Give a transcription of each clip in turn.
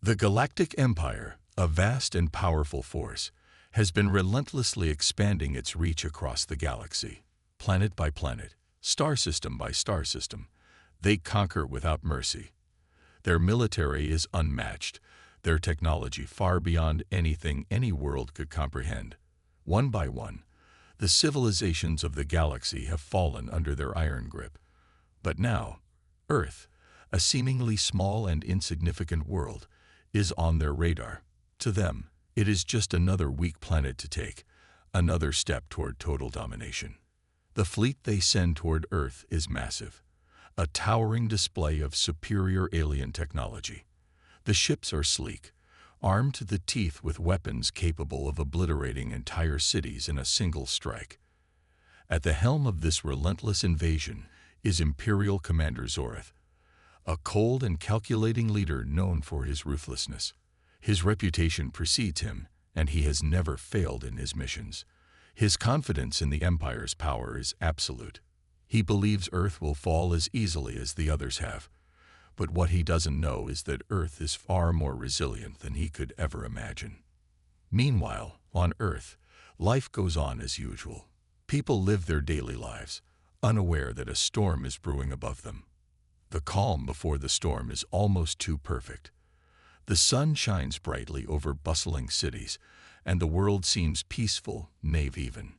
The Galactic Empire, a vast and powerful force, has been relentlessly expanding its reach across the galaxy. Planet by planet, star system by star system, they conquer without mercy. Their military is unmatched, their technology far beyond anything any world could comprehend. One by one, the civilizations of the galaxy have fallen under their iron grip. But now, Earth, a seemingly small and insignificant world, is on their radar. To them, it is just another weak planet to take, another step toward total domination. The fleet they send toward Earth is massive, a towering display of superior alien technology. The ships are sleek, armed to the teeth with weapons capable of obliterating entire cities in a single strike. At the helm of this relentless invasion is Imperial Commander Zoreth, a cold and calculating leader known for his ruthlessness. His reputation precedes him, and he has never failed in his missions. His confidence in the Empire's power is absolute. He believes Earth will fall as easily as the others have. But what he doesn't know is that Earth is far more resilient than he could ever imagine. Meanwhile, on Earth, life goes on as usual. People live their daily lives, unaware that a storm is brewing above them. The calm before the storm is almost too perfect. The sun shines brightly over bustling cities, and the world seems peaceful, naive even.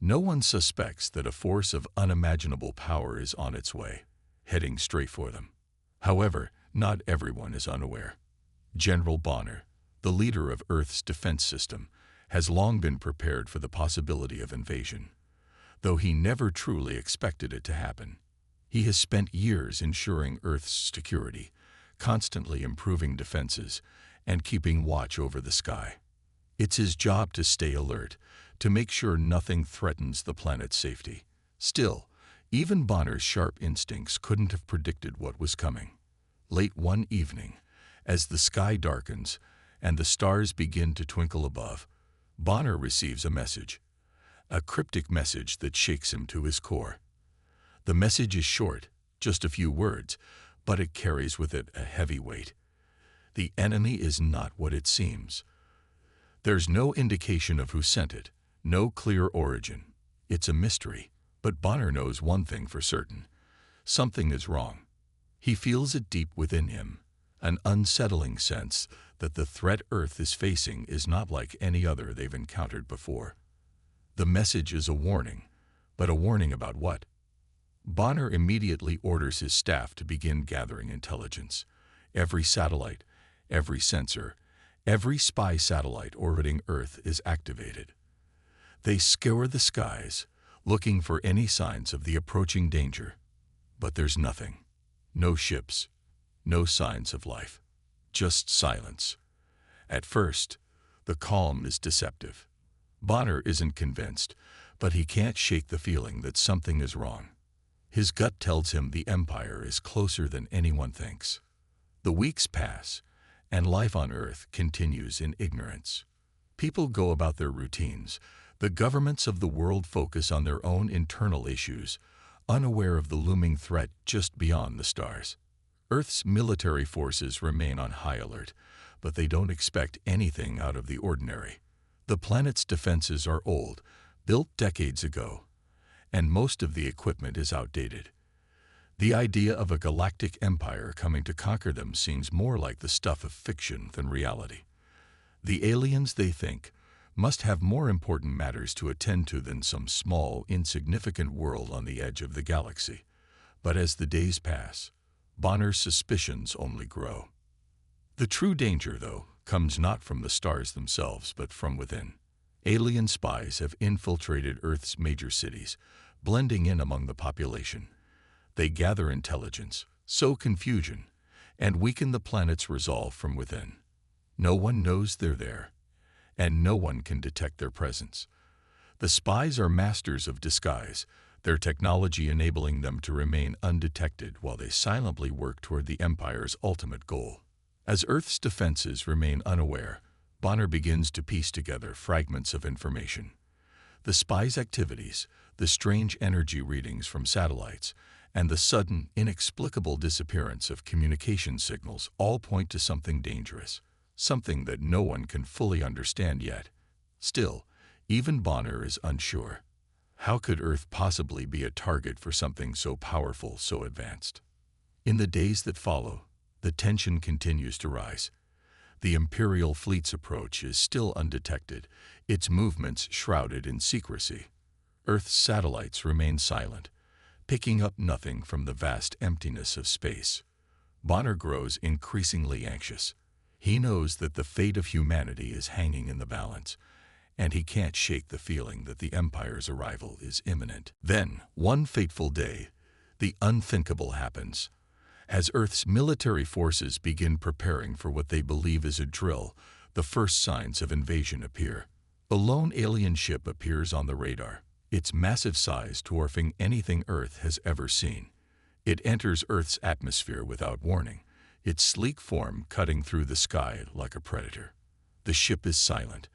No one suspects that a force of unimaginable power is on its way, heading straight for them. However, not everyone is unaware. General Bonner, the leader of Earth's defense system, has long been prepared for the possibility of invasion, though he never truly expected it to happen. He has spent years ensuring Earth's security, constantly improving defenses, and keeping watch over the sky. It's his job to stay alert, to make sure nothing threatens the planet's safety. Still, even Bonner's sharp instincts couldn't have predicted what was coming. Late one evening, as the sky darkens and the stars begin to twinkle above, Bonner receives a message, a cryptic message that shakes him to his core. The message is short, just a few words, but it carries with it a heavy weight. The enemy is not what it seems. There's no indication of who sent it, no clear origin. It's a mystery, but Bonner knows one thing for certain. Something is wrong. He feels it deep within him, an unsettling sense that the threat Earth is facing is not like any other they've encountered before. The message is a warning, but a warning about what? Bonner immediately orders his staff to begin gathering intelligence. Every satellite, every sensor, every spy satellite orbiting Earth is activated. They scour the skies, looking for any signs of the approaching danger. But there's nothing. No ships, no signs of life, just silence. At first, the calm is deceptive. Bonner isn't convinced, but he can't shake the feeling that something is wrong. His gut tells him the Empire is closer than anyone thinks. The weeks pass, and life on Earth continues in ignorance. People go about their routines. The governments of the world focus on their own internal issues, unaware of the looming threat just beyond the stars. Earth's military forces remain on high alert, but they don't expect anything out of the ordinary. The planet's defenses are old, built decades ago, and most of the equipment is outdated. The idea of a galactic empire coming to conquer them seems more like the stuff of fiction than reality. The aliens, they think, must have more important matters to attend to than some small, insignificant world on the edge of the galaxy. But as the days pass, Bonner's suspicions only grow. The true danger, though, comes not from the stars themselves, but from within. Alien spies have infiltrated Earth's major cities, blending in among the population. They gather intelligence, sow confusion, and weaken the planet's resolve from within. No one knows they're there, and no one can detect their presence. The spies are masters of disguise, their technology enabling them to remain undetected while they silently work toward the Empire's ultimate goal. As Earth's defenses remain unaware, Bonner begins to piece together fragments of information. The spies' activities, the strange energy readings from satellites, and the sudden, inexplicable disappearance of communication signals all point to something dangerous, something that no one can fully understand yet. Still, even Bonner is unsure. How could Earth possibly be a target for something so powerful, so advanced? In the days that follow, the tension continues to rise. The Imperial fleet's approach is still undetected, its movements shrouded in secrecy. Earth's satellites remain silent, picking up nothing from the vast emptiness of space. Bonner grows increasingly anxious. He knows that the fate of humanity is hanging in the balance, and he can't shake the feeling that the Empire's arrival is imminent. Then, one fateful day, the unthinkable happens. As Earth's military forces begin preparing for what they believe is a drill, the first signs of invasion appear. A lone alien ship appears on the radar, its massive size dwarfing anything Earth has ever seen. It enters Earth's atmosphere without warning, its sleek form cutting through the sky like a predator. The ship is silent,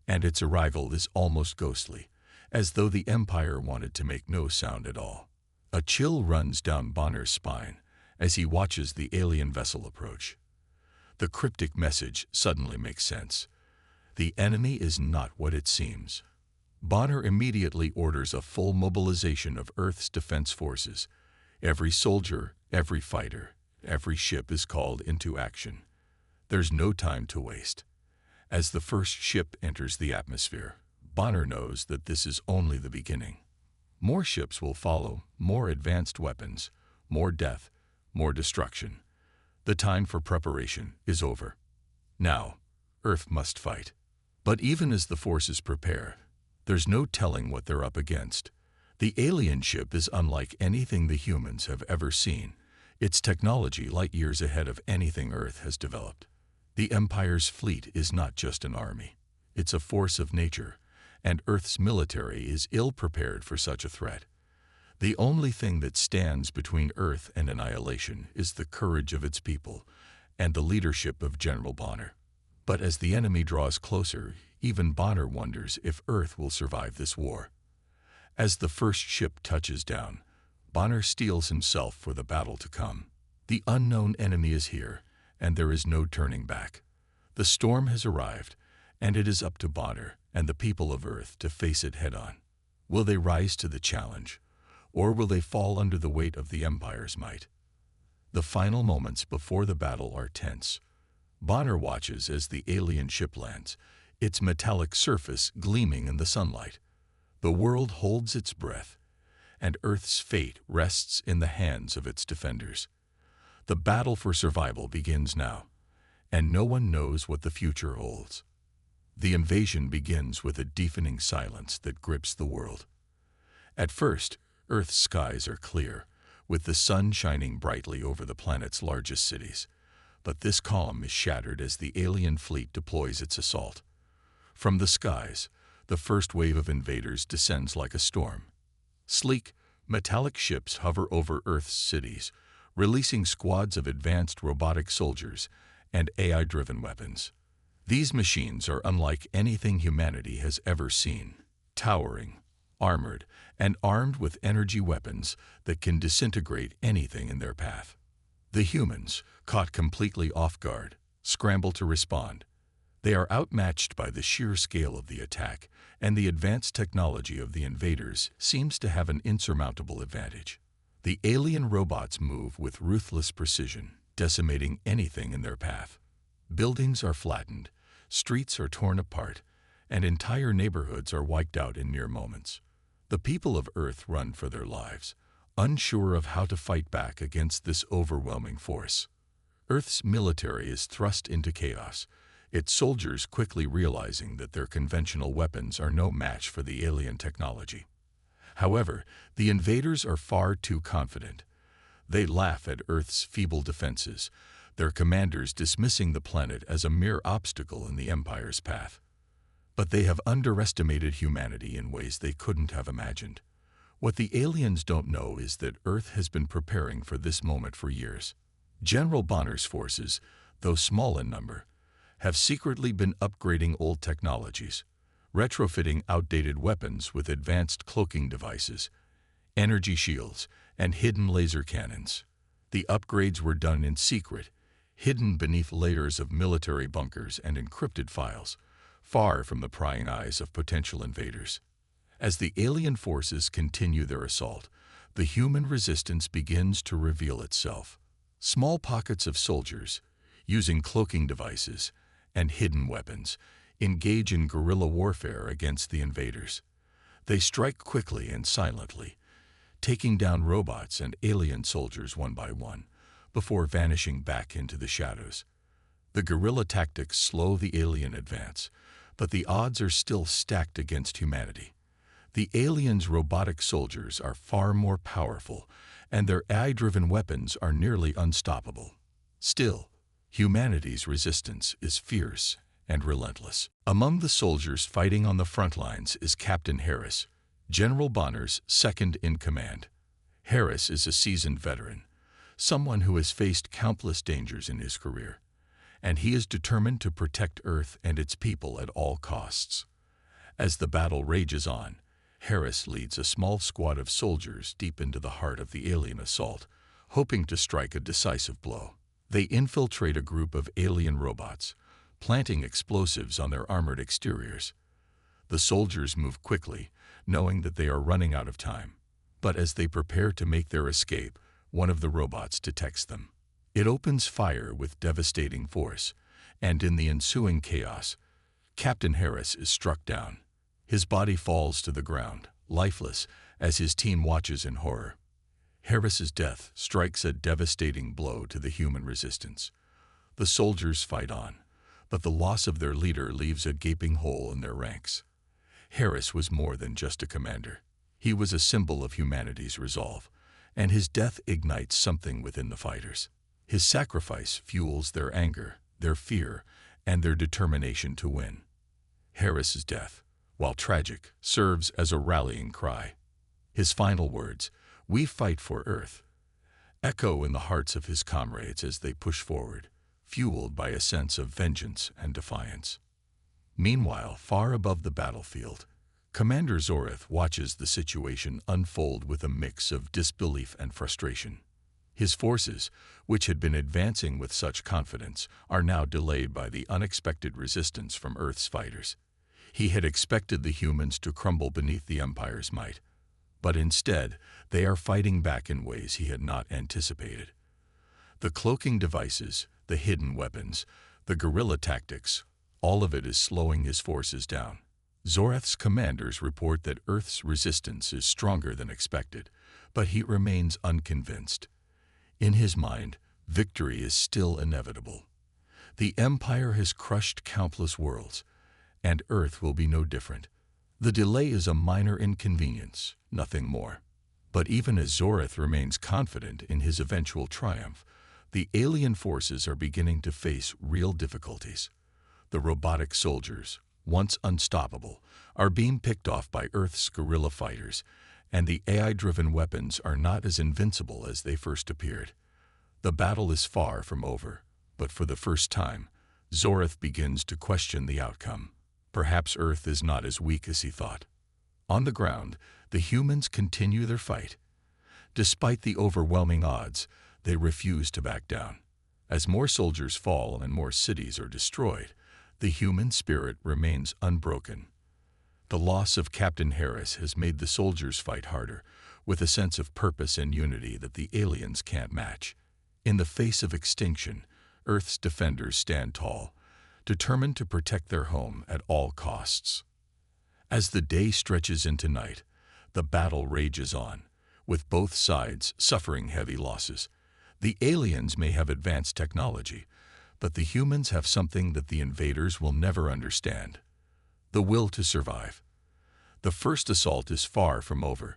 and its arrival is almost ghostly, as though the Empire wanted to make no sound at all. A chill runs down Bonner's spine as he watches the alien vessel approach. The cryptic message suddenly makes sense. The enemy is not what it seems. Bonner immediately orders a full mobilization of Earth's defense forces. Every soldier, every fighter, every ship is called into action. There's no time to waste. As the first ship enters the atmosphere, Bonner knows that this is only the beginning. More ships will follow, more advanced weapons, more death, more destruction. The time for preparation is over. Now, Earth must fight. But even as the forces prepare, there's no telling what they're up against. The alien ship is unlike anything the humans have ever seen, its technology light years ahead of anything Earth has developed. The Empire's fleet is not just an army. It's a force of nature, and Earth's military is ill-prepared for such a threat. The only thing that stands between Earth and annihilation is the courage of its people and the leadership of General Bonner. But as the enemy draws closer, even Bonner wonders if Earth will survive this war. As the first ship touches down, Bonner steels himself for the battle to come. The unknown enemy is here, and there is no turning back. The storm has arrived, and it is up to Bonner and the people of Earth to face it head-on. Will they rise to the challenge, or will they fall under the weight of the Empire's might? The final moments before the battle are tense. Bonner watches as the alien ship lands, its metallic surface gleaming in the sunlight. The world holds its breath, and Earth's fate rests in the hands of its defenders. The battle for survival begins now, and no one knows what the future holds. The invasion begins with a deafening silence that grips the world. At first, Earth's skies are clear, with the sun shining brightly over the planet's largest cities. But this calm is shattered as the alien fleet deploys its assault. From the skies, the first wave of invaders descends like a storm. Sleek, metallic ships hover over Earth's cities, releasing squads of advanced robotic soldiers and AI-driven weapons. These machines are unlike anything humanity has ever seen, towering, armored, and armed with energy weapons that can disintegrate anything in their path. The humans, caught completely off guard, scramble to respond. They are outmatched by the sheer scale of the attack, and the advanced technology of the invaders seems to have an insurmountable advantage. The alien robots move with ruthless precision, decimating anything in their path. Buildings are flattened, streets are torn apart, and entire neighborhoods are wiped out in mere moments. The people of Earth run for their lives, unsure of how to fight back against this overwhelming force. Earth's military is thrust into chaos, its soldiers quickly realizing that their conventional weapons are no match for the alien technology. However, the invaders are far too confident. They laugh at Earth's feeble defenses, their commanders dismissing the planet as a mere obstacle in the Empire's path. But they have underestimated humanity in ways they couldn't have imagined. What the aliens don't know is that Earth has been preparing for this moment for years. General Bonner's forces, though small in number, have secretly been upgrading old technologies, retrofitting outdated weapons with advanced cloaking devices, energy shields, and hidden laser cannons. The upgrades were done in secret, hidden beneath layers of military bunkers and encrypted files, far from the prying eyes of potential invaders. As the alien forces continue their assault, the human resistance begins to reveal itself. Small pockets of soldiers, using cloaking devices and hidden weapons, engage in guerrilla warfare against the invaders. They strike quickly and silently, taking down robots and alien soldiers one by one, before vanishing back into the shadows. The guerrilla tactics slow the alien advance, but the odds are still stacked against humanity. The aliens' robotic soldiers are far more powerful, and their AI-driven weapons are nearly unstoppable. Still, humanity's resistance is fierce and relentless. Among the soldiers fighting on the front lines is Captain Harris, General Bonner's second-in-command. Harris is a seasoned veteran, someone who has faced countless dangers in his career, and he is determined to protect Earth and its people at all costs. As the battle rages on, Harris leads a small squad of soldiers deep into the heart of the alien assault, hoping to strike a decisive blow. They infiltrate a group of alien robots, planting explosives on their armored exteriors. The soldiers move quickly, knowing that they are running out of time. But as they prepare to make their escape, one of the robots detects them. It opens fire with devastating force, and in the ensuing chaos, Captain Harris is struck down. His body falls to the ground, lifeless, as his team watches in horror. Harris's death strikes a devastating blow to the human resistance. The soldiers fight on, but the loss of their leader leaves a gaping hole in their ranks. Harris was more than just a commander. He was a symbol of humanity's resolve, and his death ignites something within the fighters. His sacrifice fuels their anger, their fear, and their determination to win. Harris's death, while tragic, serves as a rallying cry. His final words, "We fight for Earth," echo in the hearts of his comrades as they push forward, fueled by a sense of vengeance and defiance. Meanwhile, far above the battlefield, Commander Zoreth watches the situation unfold with a mix of disbelief and frustration. His forces, which had been advancing with such confidence, are now delayed by the unexpected resistance from Earth's fighters. He had expected the humans to crumble beneath the Empire's might, but instead, they are fighting back in ways he had not anticipated. The cloaking devices, the hidden weapons, the guerrilla tactics, all of it is slowing his forces down. Zoreth's commanders report that Earth's resistance is stronger than expected, but he remains unconvinced. In his mind, victory is still inevitable. The Empire has crushed countless worlds, and Earth will be no different. The delay is a minor inconvenience, nothing more. But even as Zoreth remains confident in his eventual triumph, the alien forces are beginning to face real difficulties. The robotic soldiers, once unstoppable, are being picked off by Earth's guerrilla fighters, and the AI-driven weapons are not as invincible as they first appeared. The battle is far from over, but for the first time, Zoreth begins to question the outcome. Perhaps Earth is not as weak as he thought. On the ground, the humans continue their fight. Despite the overwhelming odds, they refuse to back down. As more soldiers fall and more cities are destroyed, the human spirit remains unbroken. The loss of Captain Harris has made the soldiers fight harder, with a sense of purpose and unity that the aliens can't match. In the face of extinction, Earth's defenders stand tall, determined to protect their home at all costs. As the day stretches into night, the battle rages on, with both sides suffering heavy losses. The aliens may have advanced technology, but the humans have something that the invaders will never understand: the will to survive. The first assault is far from over,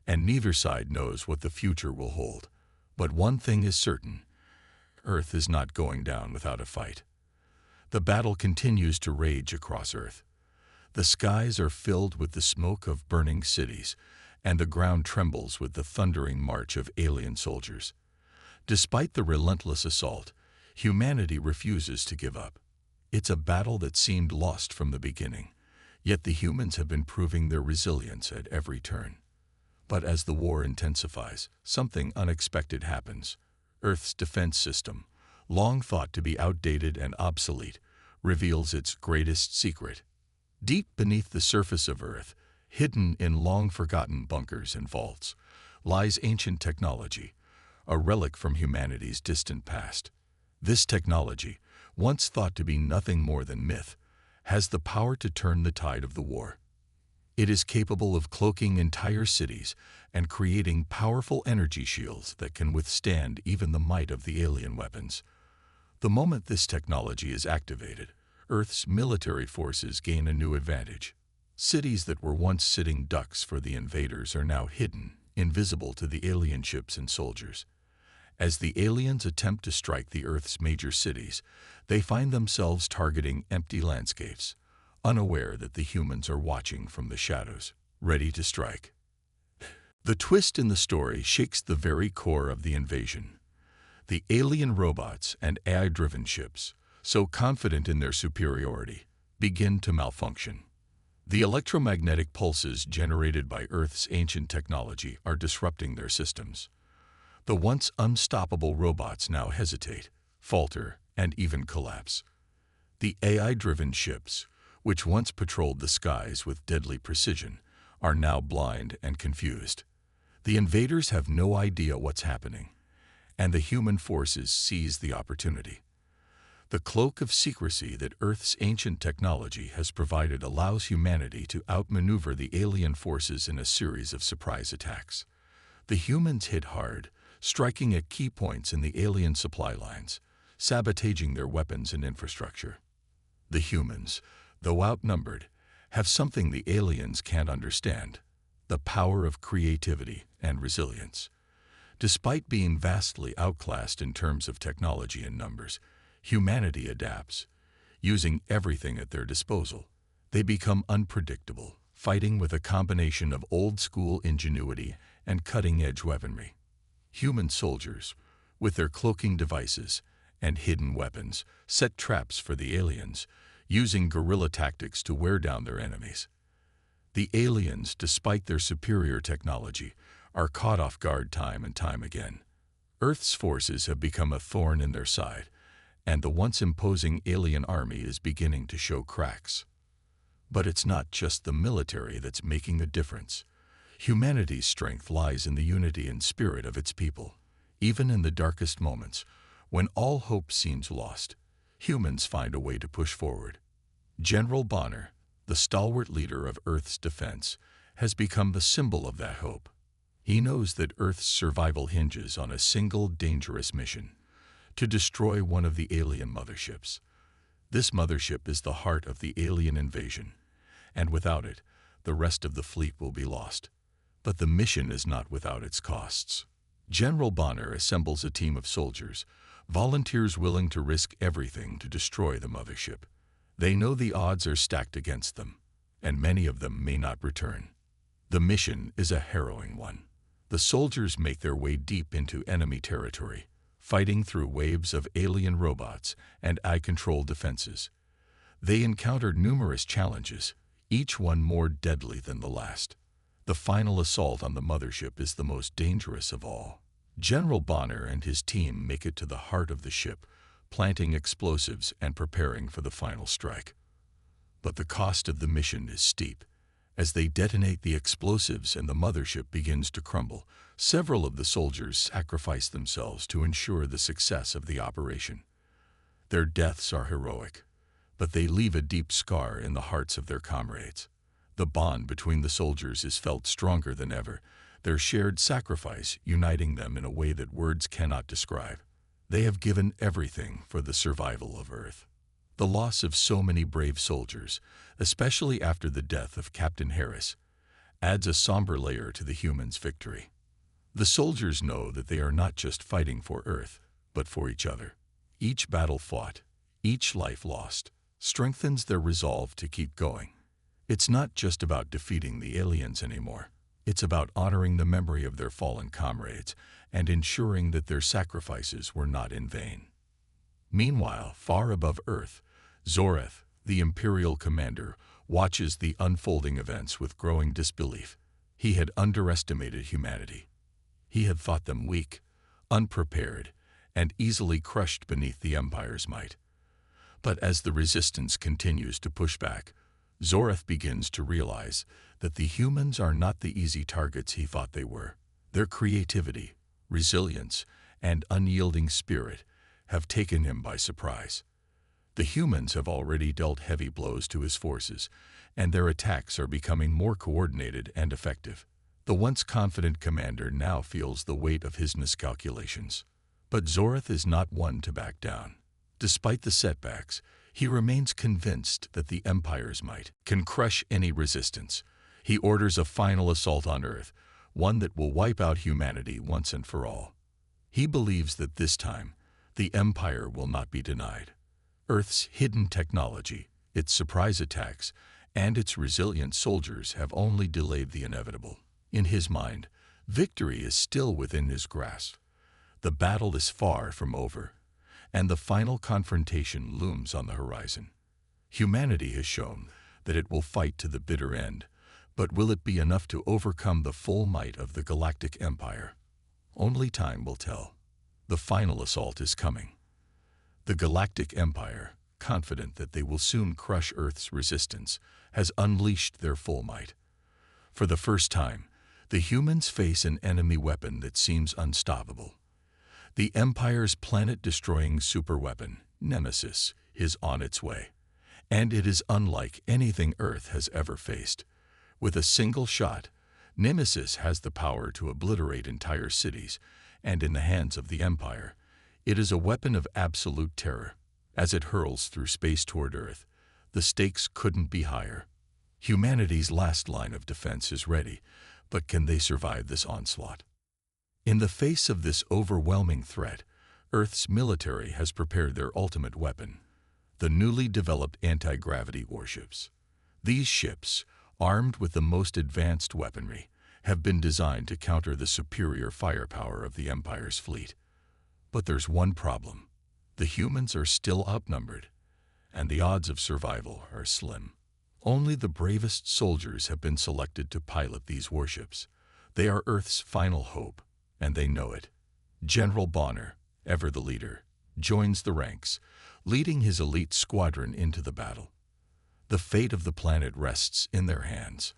and neither side knows what the future will hold. But one thing is certain: Earth is not going down without a fight. The battle continues to rage across Earth. The skies are filled with the smoke of burning cities, and the ground trembles with the thundering march of alien soldiers. Despite the relentless assault, humanity refuses to give up. It's a battle that seemed lost from the beginning, yet the humans have been proving their resilience at every turn. But as the war intensifies, something unexpected happens. Earth's defense system, long thought to be outdated and obsolete, reveals its greatest secret. Deep beneath the surface of Earth, hidden in long-forgotten bunkers and vaults, lies ancient technology, a relic from humanity's distant past. This technology, once thought to be nothing more than myth, has the power to turn the tide of the war. It is capable of cloaking entire cities and creating powerful energy shields that can withstand even the might of the alien weapons. The moment this technology is activated, Earth's military forces gain a new advantage. Cities that were once sitting ducks for the invaders are now hidden, invisible to the alien ships and soldiers. As the aliens attempt to strike the Earth's major cities, they find themselves targeting empty landscapes, unaware that the humans are watching from the shadows, ready to strike. The twist in the story shakes the very core of the invasion. The alien robots and AI-driven ships, so confident in their superiority, begin to malfunction. The electromagnetic pulses generated by Earth's ancient technology are disrupting their systems. The once unstoppable robots now hesitate, falter, and even collapse. The AI-driven ships, which once patrolled the skies with deadly precision, are now blind and confused. The invaders have no idea what's happening, and the human forces seize the opportunity. The cloak of secrecy that Earth's ancient technology has provided allows humanity to outmaneuver the alien forces in a series of surprise attacks. The humans hit hard, striking at key points in the alien supply lines, sabotaging their weapons and infrastructure. The humans, though outnumbered, have something the aliens can't understand: the power of creativity and resilience. Despite being vastly outclassed in terms of technology and numbers, humanity adapts. Using everything at their disposal, they become unpredictable, fighting with a combination of old-school ingenuity and cutting-edge weaponry. Human soldiers, with their cloaking devices and hidden weapons, set traps for the aliens, using guerrilla tactics to wear down their enemies. The aliens, despite their superior technology, are caught off guard time and time again. Earth's forces have become a thorn in their side, and the once imposing alien army is beginning to show cracks. But it's not just the military that's making a difference. Humanity's strength lies in the unity and spirit of its people. Even in the darkest moments, when all hope seems lost, humans find a way to push forward. General Bonner, the stalwart leader of Earth's defense, has become the symbol of that hope. He knows that Earth's survival hinges on a single dangerous mission: to destroy one of the alien motherships. This mothership is the heart of the alien invasion, and without it, the rest of the fleet will be lost. But the mission is not without its costs. General Bonner assembles a team of soldiers, volunteers willing to risk everything to destroy the mothership. They know the odds are stacked against them, and many of them may not return. The mission is a harrowing one. The soldiers make their way deep into enemy territory, fighting through waves of alien robots and AI-controlled defenses. They encounter numerous challenges, each one more deadly than the last. The final assault on the mothership is the most dangerous of all. General Bonner and his team make it to the heart of the ship, planting explosives and preparing for the final strike. But the cost of the mission is steep. As they detonate the explosives and the mothership begins to crumble, several of the soldiers sacrifice themselves to ensure the success of the operation. Their deaths are heroic, but they leave a deep scar in the hearts of their comrades. The bond between the soldiers is felt stronger than ever, their shared sacrifice uniting them in a way that words cannot describe. They have given everything for the survival of Earth. The loss of so many brave soldiers, especially after the death of Captain Harris, adds a somber layer to the humans' victory. The soldiers know that they are not just fighting for Earth, but for each other. Each battle fought, each life lost, strengthens their resolve to keep going. It's not just about defeating the aliens anymore. It's about honoring the memory of their fallen comrades and ensuring that their sacrifices were not in vain. Meanwhile, far above Earth, Zoreth, the Imperial commander, watches the unfolding events with growing disbelief. He had underestimated humanity. He had thought them weak, unprepared, and easily crushed beneath the Empire's might. But as the resistance continues to push back, Zoreth begins to realize that the humans are not the easy targets he thought they were. Their creativity, resilience, and unyielding spirit have taken him by surprise. The humans have already dealt heavy blows to his forces, and their attacks are becoming more coordinated and effective. The once confident commander now feels the weight of his miscalculations. But Zoreth is not one to back down. Despite the setbacks, he remains convinced that the Empire's might can crush any resistance. He orders a final assault on Earth, one that will wipe out humanity once and for all. He believes that this time, the Empire will not be denied. Earth's hidden technology, its surprise attacks, and its resilient soldiers have only delayed the inevitable. In his mind, victory is still within his grasp. The battle is far from over, and the final confrontation looms on the horizon. Humanity has shown that it will fight to the bitter end, but will it be enough to overcome the full might of the Galactic Empire? Only time will tell. The final assault is coming. The Galactic Empire, confident that they will soon crush Earth's resistance, has unleashed their full might. For the first time, the humans face an enemy weapon that seems unstoppable. The Empire's planet-destroying superweapon, Nemesis, is on its way, and it is unlike anything Earth has ever faced. With a single shot, Nemesis has the power to obliterate entire cities, and in the hands of the Empire, it is a weapon of absolute terror. As it hurls through space toward Earth, the stakes couldn't be higher. Humanity's last line of defense is ready, but can they survive this onslaught? In the face of this overwhelming threat, Earth's military has prepared their ultimate weapon, the newly developed anti-gravity warships. These ships, armed with the most advanced weaponry, have been designed to counter the superior firepower of the Empire's fleet. But there's one problem. The humans are still outnumbered, and the odds of survival are slim. Only the bravest soldiers have been selected to pilot these warships. They are Earth's final hope, and they know it. General Bonner, ever the leader, joins the ranks, leading his elite squadron into the battle. The fate of the planet rests in their hands.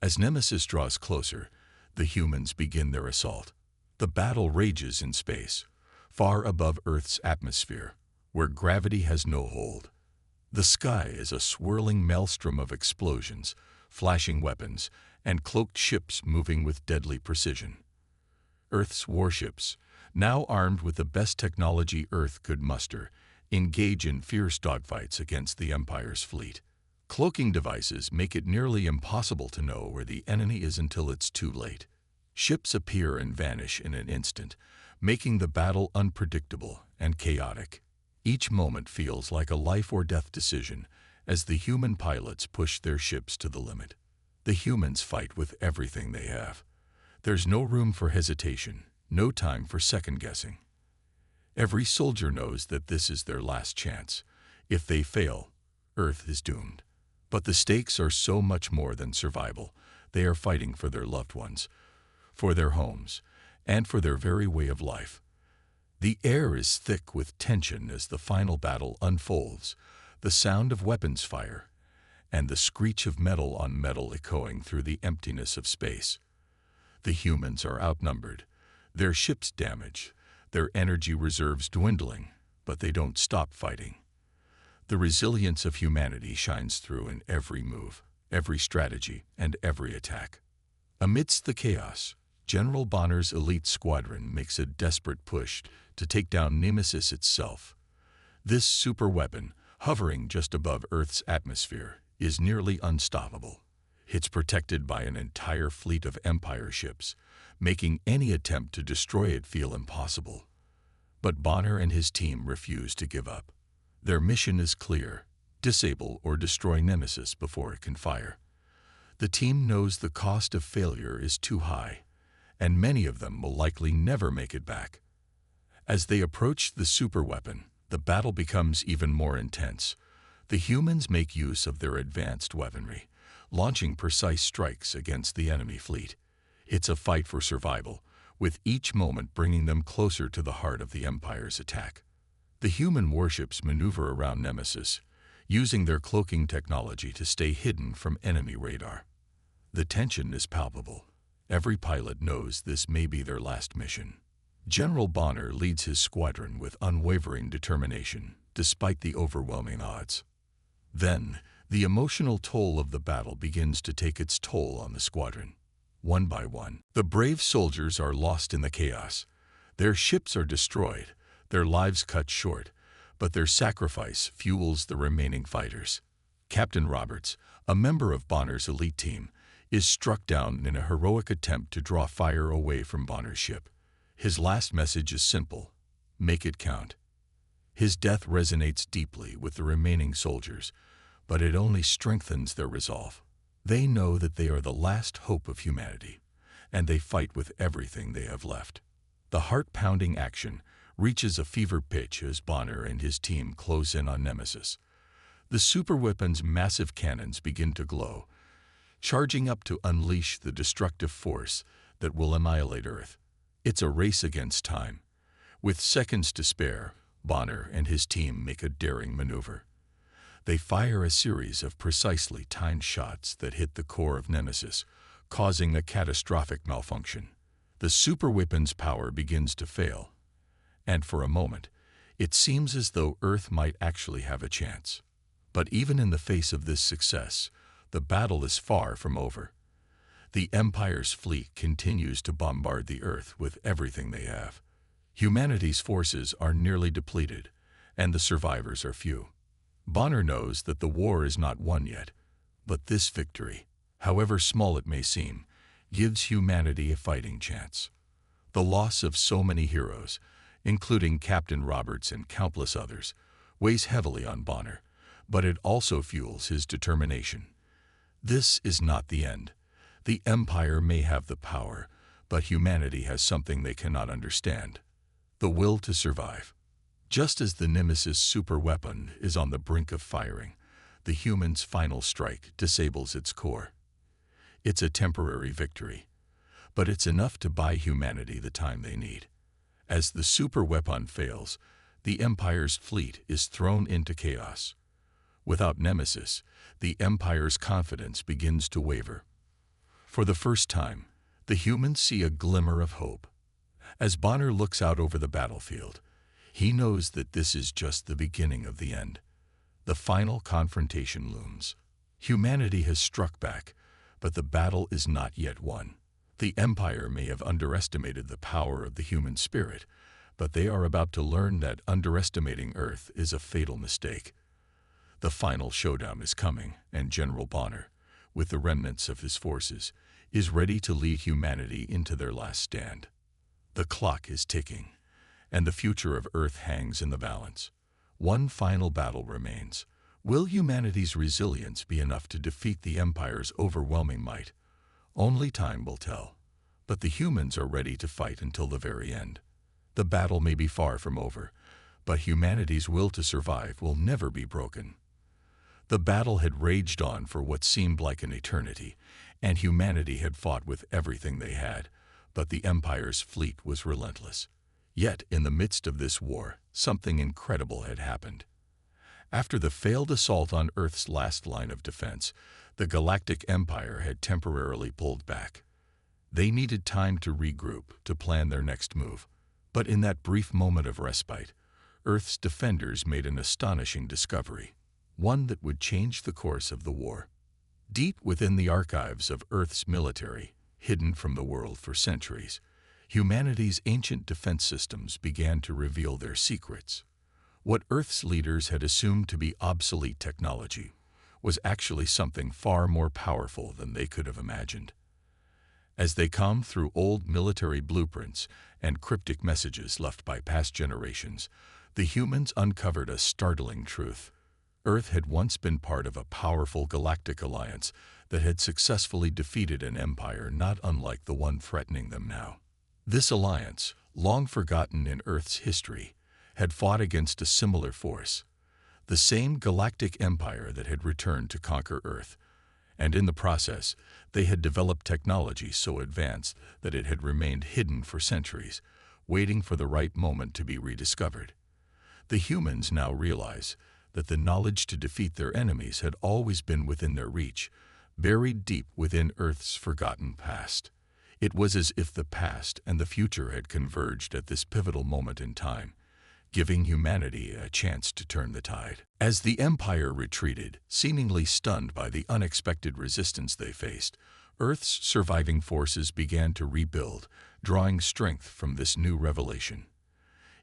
As Nemesis draws closer, the humans begin their assault. The battle rages in space, far above Earth's atmosphere, where gravity has no hold. The sky is a swirling maelstrom of explosions, flashing weapons, and cloaked ships moving with deadly precision. Earth's warships, now armed with the best technology Earth could muster, engage in fierce dogfights against the Empire's fleet. Cloaking devices make it nearly impossible to know where the enemy is until it's too late. Ships appear and vanish in an instant, making the battle unpredictable and chaotic. Each moment feels like a life-or-death decision as the human pilots push their ships to the limit. The humans fight with everything they have. There's no room for hesitation, no time for second-guessing. Every soldier knows that this is their last chance. If they fail, Earth is doomed. But the stakes are so much more than survival. They are fighting for their loved ones, for their homes, and for their very way of life. The air is thick with tension as the final battle unfolds, the sound of weapons fire, and the screech of metal on metal echoing through the emptiness of space. The humans are outnumbered, their ships damaged, their energy reserves dwindling, but they don't stop fighting. The resilience of humanity shines through in every move, every strategy, and every attack. Amidst the chaos, General Bonner's elite squadron makes a desperate push to take down Nemesis itself. This superweapon, hovering just above Earth's atmosphere, is nearly unstoppable. It's protected by an entire fleet of Empire ships, making any attempt to destroy it feel impossible. But Bonner and his team refuse to give up. Their mission is clear: disable or destroy Nemesis before it can fire. The team knows the cost of failure is too high, and many of them will likely never make it back. As they approach the superweapon, the battle becomes even more intense. The humans make use of their advanced weaponry, launching precise strikes against the enemy fleet. It's a fight for survival, with each moment bringing them closer to the heart of the Empire's attack. The human warships maneuver around Nemesis, using their cloaking technology to stay hidden from enemy radar. The tension is palpable. Every pilot knows this may be their last mission. General Bonner leads his squadron with unwavering determination, despite the overwhelming odds. Then, the emotional toll of the battle begins to take its toll on the squadron. One by one, the brave soldiers are lost in the chaos. Their ships are destroyed, their lives cut short, but their sacrifice fuels the remaining fighters. Captain Roberts, a member of Bonner's elite team, is struck down in a heroic attempt to draw fire away from Bonner's ship. His last message is simple: make it count. His death resonates deeply with the remaining soldiers, but it only strengthens their resolve. They know that they are the last hope of humanity, and they fight with everything they have left. The heart-pounding action reaches a fever pitch as Bonner and his team close in on Nemesis. The superweapon's massive cannons begin to glow, charging up to unleash the destructive force that will annihilate Earth. It's a race against time. With seconds to spare, Bonner and his team make a daring maneuver. They fire a series of precisely timed shots that hit the core of Nemesis, causing a catastrophic malfunction. The superweapon's power begins to fail, and for a moment, it seems as though Earth might actually have a chance. But even in the face of this success, the battle is far from over. The Empire's fleet continues to bombard the Earth with everything they have. Humanity's forces are nearly depleted, and the survivors are few. Bonner knows that the war is not won yet, but this victory, however small it may seem, gives humanity a fighting chance. The loss of so many heroes, including Captain Roberts and countless others, weighs heavily on Bonner, but it also fuels his determination. This is not the end. The Empire may have the power, but humanity has something they cannot understand: the will to survive. Just as the Nemesis superweapon is on the brink of firing, the human's final strike disables its core. It's a temporary victory, but it's enough to buy humanity the time they need. As the superweapon fails, the Empire's fleet is thrown into chaos. Without Nemesis, the Empire's confidence begins to waver. For the first time, the humans see a glimmer of hope. As Bonner looks out over the battlefield, he knows that this is just the beginning of the end. The final confrontation looms. Humanity has struck back, but the battle is not yet won. The Empire may have underestimated the power of the human spirit, but they are about to learn that underestimating Earth is a fatal mistake. The final showdown is coming, and General Bonner, with the remnants of his forces, is ready to lead humanity into their last stand. The clock is ticking, and the future of Earth hangs in the balance. One final battle remains. Will humanity's resilience be enough to defeat the Empire's overwhelming might? Only time will tell. But the humans are ready to fight until the very end. The battle may be far from over, but humanity's will to survive will never be broken. The battle had raged on for what seemed like an eternity, and humanity had fought with everything they had, but the Empire's fleet was relentless. Yet, in the midst of this war, something incredible had happened. After the failed assault on Earth's last line of defense, the Galactic Empire had temporarily pulled back. They needed time to regroup, to plan their next move. But in that brief moment of respite, Earth's defenders made an astonishing discovery, one that would change the course of the war. Deep within the archives of Earth's military, hidden from the world for centuries, humanity's ancient defense systems began to reveal their secrets. What Earth's leaders had assumed to be obsolete technology was actually something far more powerful than they could have imagined. As they combed through old military blueprints and cryptic messages left by past generations, the humans uncovered a startling truth. Earth had once been part of a powerful galactic alliance that had successfully defeated an empire not unlike the one threatening them now. This alliance, long forgotten in Earth's history, had fought against a similar force, the same galactic empire that had returned to conquer Earth. And in the process, they had developed technology so advanced that it had remained hidden for centuries, waiting for the right moment to be rediscovered. The humans now realize that the knowledge to defeat their enemies had always been within their reach, buried deep within Earth's forgotten past. It was as if the past and the future had converged at this pivotal moment in time, giving humanity a chance to turn the tide. As the Empire retreated, seemingly stunned by the unexpected resistance they faced, Earth's surviving forces began to rebuild, drawing strength from this new revelation.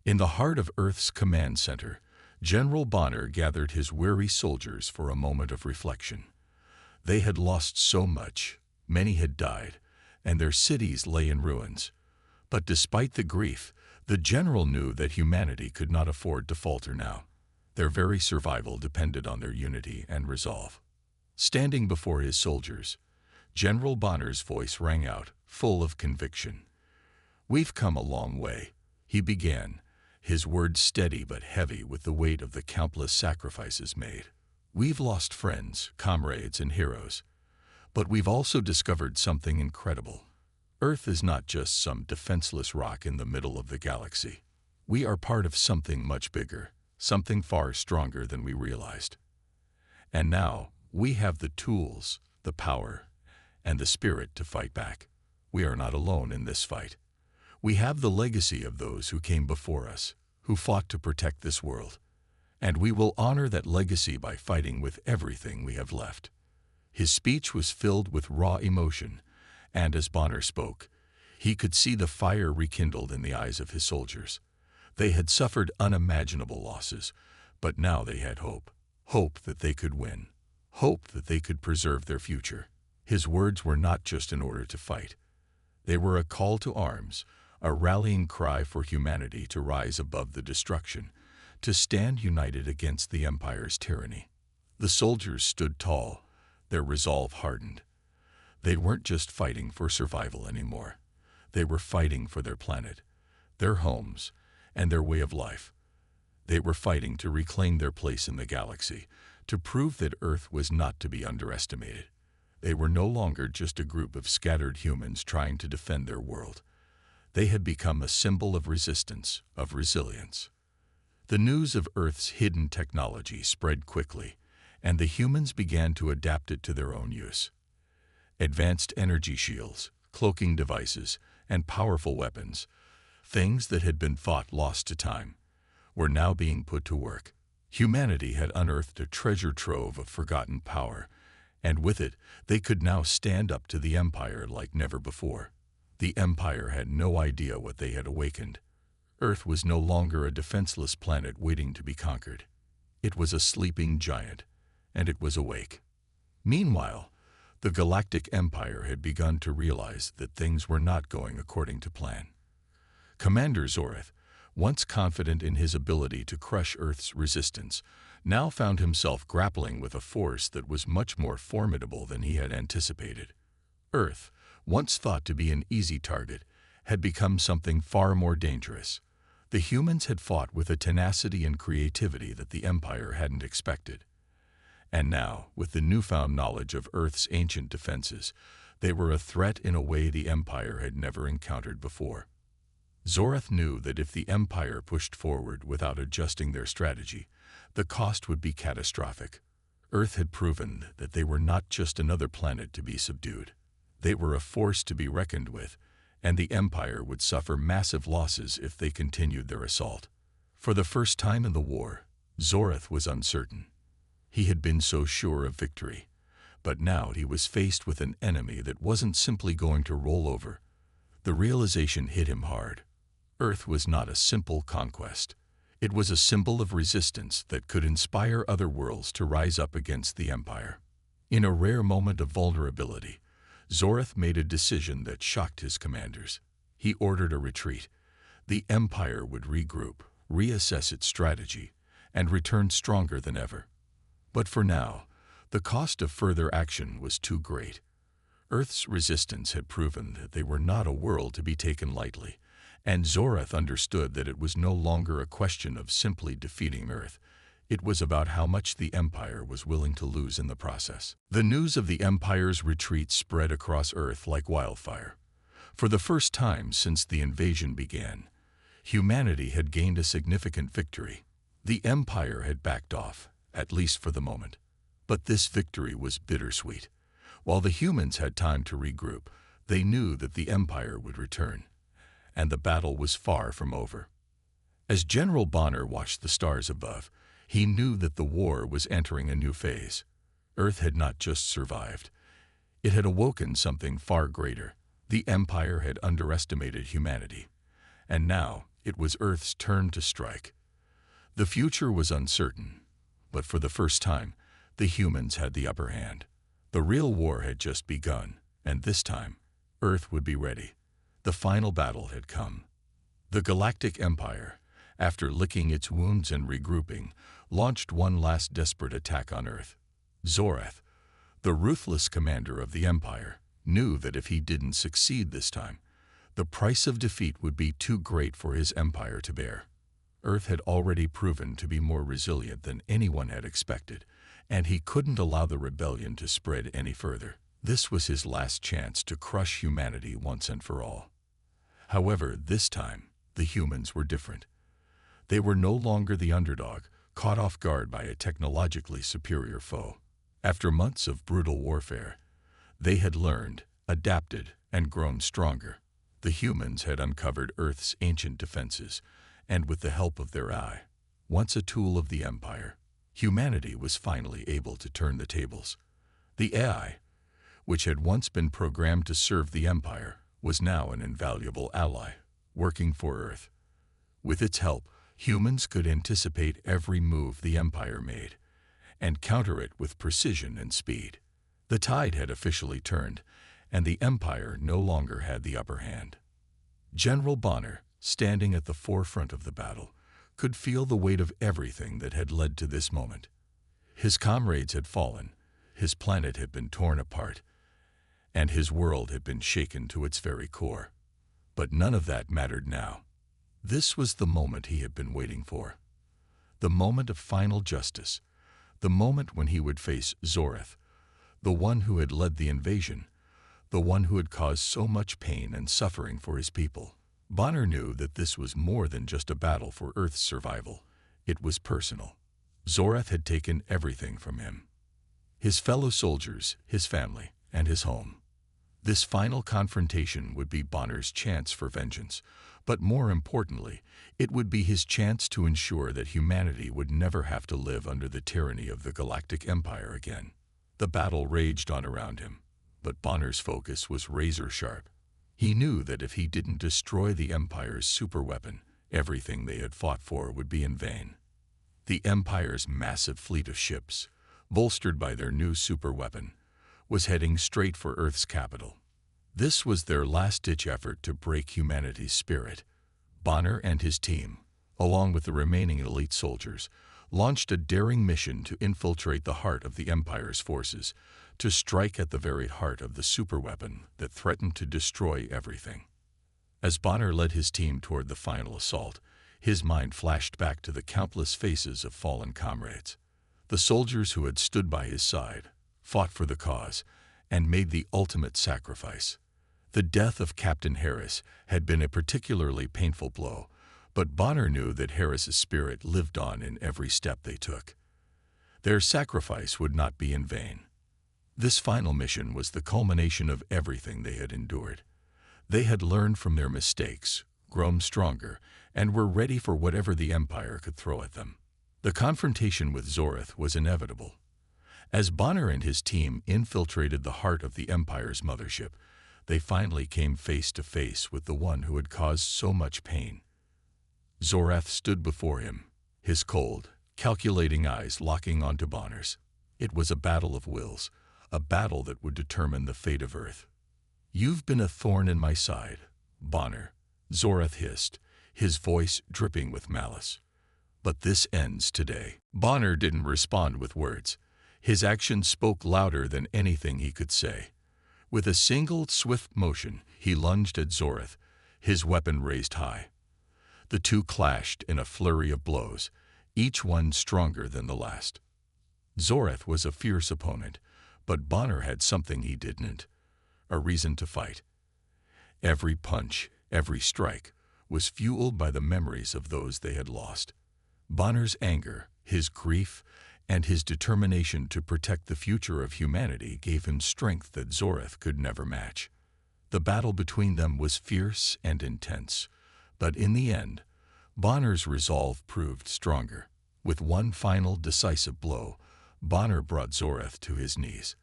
In the heart of Earth's command center, General Bonner gathered his weary soldiers for a moment of reflection. They had lost so much, many had died, and their cities lay in ruins. But despite the grief, the general knew that humanity could not afford to falter now. Their very survival depended on their unity and resolve. Standing before his soldiers, General Bonner's voice rang out, full of conviction. "We've come a long way," he began, his words steady but heavy with the weight of the countless sacrifices made. "We've lost friends, comrades, and heroes. But we've also discovered something incredible. Earth is not just some defenseless rock in the middle of the galaxy. We are part of something much bigger, something far stronger than we realized. And now, we have the tools, the power, and the spirit to fight back. We are not alone in this fight. We have the legacy of those who came before us, who fought to protect this world. And we will honor that legacy by fighting with everything we have left." His speech was filled with raw emotion, and as Bonner spoke, he could see the fire rekindled in the eyes of his soldiers. They had suffered unimaginable losses, but now they had hope. Hope that they could win. Hope that they could preserve their future. His words were not just an order to fight. They were a call to arms, a rallying cry for humanity to rise above the destruction, to stand united against the Empire's tyranny. The soldiers stood tall, their resolve hardened. They weren't just fighting for survival anymore. They were fighting for their planet, their homes, and their way of life. They were fighting to reclaim their place in the galaxy, to prove that Earth was not to be underestimated. They were no longer just a group of scattered humans trying to defend their world. They had become a symbol of resistance, of resilience. The news of Earth's hidden technology spread quickly, and the humans began to adapt it to their own use. Advanced energy shields, cloaking devices, and powerful weapons, things that had been thought lost to time, were now being put to work. Humanity had unearthed a treasure trove of forgotten power, and with it, they could now stand up to the Empire like never before. The Empire had no idea what they had awakened. Earth was no longer a defenseless planet waiting to be conquered. It was a sleeping giant, and it was awake. Meanwhile, the Galactic Empire had begun to realize that things were not going according to plan. Commander Zorath, once confident in his ability to crush Earth's resistance, now found himself grappling with a force that was much more formidable than he had anticipated. Earth, once thought to be an easy target, had become something far more dangerous. The humans had fought with a tenacity and creativity that the Empire hadn't expected. And now, with the newfound knowledge of Earth's ancient defenses, they were a threat in a way the Empire had never encountered before. Zorath knew that if the Empire pushed forward without adjusting their strategy, the cost would be catastrophic. Earth had proven that they were not just another planet to be subdued. They were a force to be reckoned with, and the Empire would suffer massive losses if they continued their assault. For the first time in the war, Zorath was uncertain. He had been so sure of victory, but now he was faced with an enemy that wasn't simply going to roll over. The realization hit him hard. Earth was not a simple conquest. It was a symbol of resistance that could inspire other worlds to rise up against the Empire. In a rare moment of vulnerability, Zorath made a decision that shocked his commanders. He ordered a retreat. The Empire would regroup, reassess its strategy, and return stronger than ever. But for now, the cost of further action was too great. Earth's resistance had proven that they were not a world to be taken lightly, and Zorath understood that it was no longer a question of simply defeating Earth. It was about how much the Empire was willing to lose in the process. The news of the Empire's retreat spread across Earth like wildfire. For the first time since the invasion began, humanity had gained a significant victory. The Empire had backed off, at least for the moment. But this victory was bittersweet. While the humans had time to regroup, they knew that the Empire would return, and the battle was far from over. As General Bonner watched the stars above, he knew that the war was entering a new phase. Earth had not just survived. It had awoken something far greater. The Empire had underestimated humanity, and now it was Earth's turn to strike. The future was uncertain, but for the first time, the humans had the upper hand. The real war had just begun, and this time, Earth would be ready. The final battle had come. The Galactic Empire, after licking its wounds and regrouping, launched one last desperate attack on Earth. Zorath, the ruthless commander of the Empire, knew that if he didn't succeed this time, the price of defeat would be too great for his empire to bear. Earth had already proven to be more resilient than anyone had expected, and he couldn't allow the rebellion to spread any further. This was his last chance to crush humanity once and for all. However, this time, the humans were different. They were no longer the underdog, caught off guard by a technologically superior foe. After months of brutal warfare, they had learned, adapted, and grown stronger. The humans had uncovered Earth's ancient defenses, and with the help of their AI, once a tool of the Empire, humanity was finally able to turn the tables. The AI, which had once been programmed to serve the Empire, was now an invaluable ally, working for Earth. With its help, humans could anticipate every move the Empire made, and counter it with precision and speed. The tide had officially turned, and the Empire no longer had the upper hand. General Bonner, standing at the forefront of the battle, could feel the weight of everything that had led to this moment. His comrades had fallen, his planet had been torn apart, and his world had been shaken to its very core. But none of that mattered now. This was the moment he had been waiting for. The moment of final justice, the moment when he would face Zorath, the one who had led the invasion, the one who had caused so much pain and suffering for his people. Bonner knew that this was more than just a battle for Earth's survival. It was personal. Zorath had taken everything from him: his fellow soldiers, his family, and his home. This final confrontation would be Bonner's chance for vengeance, but more importantly, it would be his chance to ensure that humanity would never have to live under the tyranny of the Galactic Empire again. The battle raged on around him, but Bonner's focus was razor-sharp. He knew that if he didn't destroy the Empire's superweapon, everything they had fought for would be in vain. The Empire's massive fleet of ships, bolstered by their new superweapon, was heading straight for Earth's capital. This was their last-ditch effort to break humanity's spirit. Bonner and his team, along with the remaining elite soldiers, launched a daring mission to infiltrate the heart of the Empire's forces, to strike at the very heart of the superweapon that threatened to destroy everything. As Bonner led his team toward the final assault, his mind flashed back to the countless faces of fallen comrades. The soldiers who had stood by his side, fought for the cause, and made the ultimate sacrifice. The death of Captain Harris had been a particularly painful blow, but Bonner knew that Harris's spirit lived on in every step they took. Their sacrifice would not be in vain. This final mission was the culmination of everything they had endured. They had learned from their mistakes, grown stronger, and were ready for whatever the Empire could throw at them. The confrontation with Zorath was inevitable. As Bonner and his team infiltrated the heart of the Empire's mothership, they finally came face to face with the one who had caused so much pain. Zorath stood before him, his cold, calculating eyes locking onto Bonner's. It was a battle of wills, a battle that would determine the fate of Earth. "You've been a thorn in my side, Bonner," Zorath hissed, his voice dripping with malice. "But this ends today." Bonner didn't respond with words. His actions spoke louder than anything he could say. With a single swift motion, he lunged at Zorath, his weapon raised high. The two clashed in a flurry of blows, each one stronger than the last. Zoreth was a fierce opponent, but Bonner had something he didn't: a reason to fight. Every punch, every strike, was fueled by the memories of those they had lost. Bonner's anger, his grief, and his determination to protect the future of humanity gave him strength that Zoreth could never match. The battle between them was fierce and intense, but in the end, Bonner's resolve proved stronger. With one final decisive blow, Bonner brought Zoreth to his knees.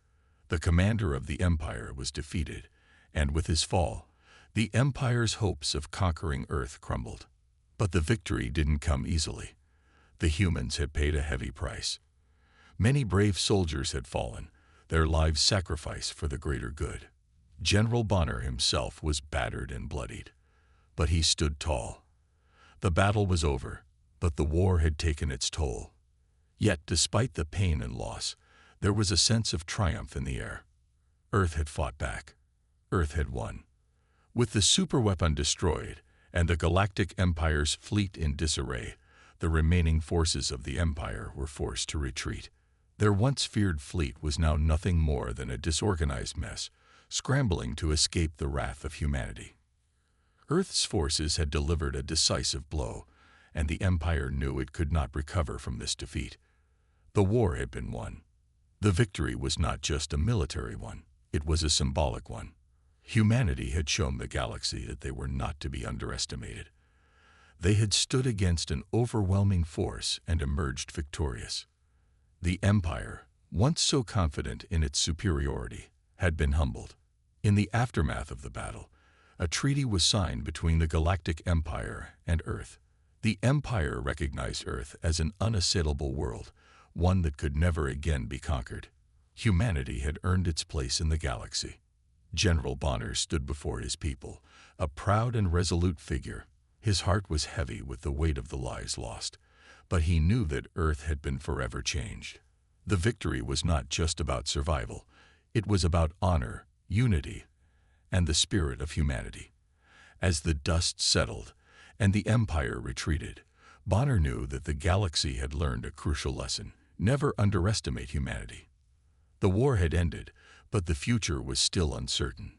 The commander of the Empire was defeated, and with his fall, the Empire's hopes of conquering Earth crumbled. But the victory didn't come easily. The humans had paid a heavy price. Many brave soldiers had fallen, their lives sacrificed for the greater good. General Bonner himself was battered and bloodied, but he stood tall. The battle was over, but the war had taken its toll. Yet, despite the pain and loss, there was a sense of triumph in the air. Earth had fought back. Earth had won. With the superweapon destroyed and the Galactic Empire's fleet in disarray, the remaining forces of the Empire were forced to retreat. Their once feared fleet was now nothing more than a disorganized mess, scrambling to escape the wrath of humanity. Earth's forces had delivered a decisive blow, and the Empire knew it could not recover from this defeat. The war had been won. The victory was not just a military one, it was a symbolic one. Humanity had shown the galaxy that they were not to be underestimated. They had stood against an overwhelming force and emerged victorious. The Empire, once so confident in its superiority, had been humbled. In the aftermath of the battle, a treaty was signed between the Galactic Empire and Earth. The Empire recognized Earth as an unassailable world, one that could never again be conquered. Humanity had earned its place in the galaxy. General Bonner stood before his people, a proud and resolute figure. His heart was heavy with the weight of the lives lost, but he knew that Earth had been forever changed. The victory was not just about survival, it was about honor, unity, and the spirit of humanity. As the dust settled and the Empire retreated, Bonner knew that the galaxy had learned a crucial lesson: never underestimate humanity. The war had ended, but the future was still uncertain.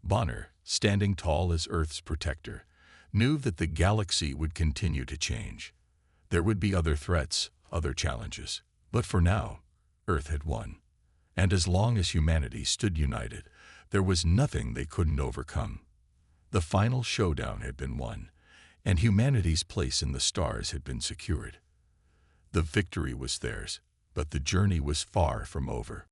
Bonner, standing tall as Earth's protector, knew that the galaxy would continue to change. There would be other threats, other challenges, but for now, Earth had won. And as long as humanity stood united, there was nothing they couldn't overcome. The final showdown had been won, and humanity's place in the stars had been secured. The victory was theirs, but the journey was far from over.